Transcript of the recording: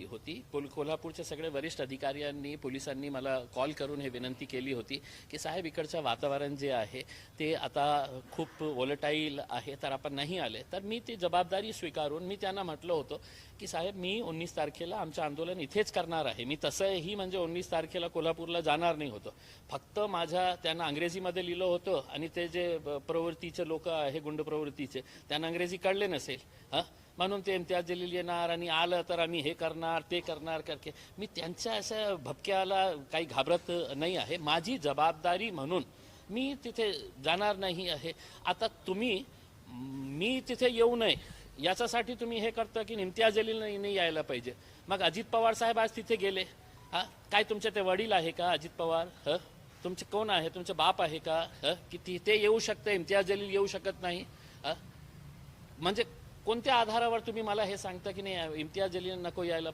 होती कोल्हापूरच्या सगळे वरिष्ठ अधिकाऱ्यांनी पोलिसांनी मला कॉल करून हे विनंती केली होती की साहेब इकडचं वातावरण जे आहे ते आता खूप वोलेटाईल आहे, तर आपण नाही आले. तर मी ती जबाबदारी स्वीकारून मी त्यांना म्हटलं होतं की साहेब मी 19 तारखेला आमचं आंदोलन इथेच करणार आहे. मी तसंही म्हणजे 19 तारखेला कोल्हापूरला जाणार नाही होतं. फक्त माझ्या त्यांना अंग्रेजीमध्ये लिहिलं होतं आणि ते जे प्रवृत्तीचे लोक आहे गुंड प्रवृत्तीचे त्यांना अंग्रेजी कळले नसेल म्हणून ते इम्तियाज जलील येणार आणि आलं तर आम्ही हे करणार ते करणार करके मी त्यांच्या अशा भपक्याला काही घाबरत नाही आहे. माझी जबाबदारी म्हणून मी तिथे जाणार नाही आहे. आता तुम्ही मी तिथे येऊ नये याच्यासाठी तुम्ही हे करता की इम्तियाज जलील नाही यायला पाहिजे. मग अजित पवार साहेब आज तिथे गेले, काय तुमचे ते वडील आहे का अजित पवार? तुमचे कोण आहे? तुमचे बाप आहे का? की ते येऊ शकते, इम्तियाज जलील येऊ शकत नाही? म्हणजे कोणत्या आधारावर तुम्ही मला हे सांगता की नाही इम्तियाज जलील नको यायला पाहिजे?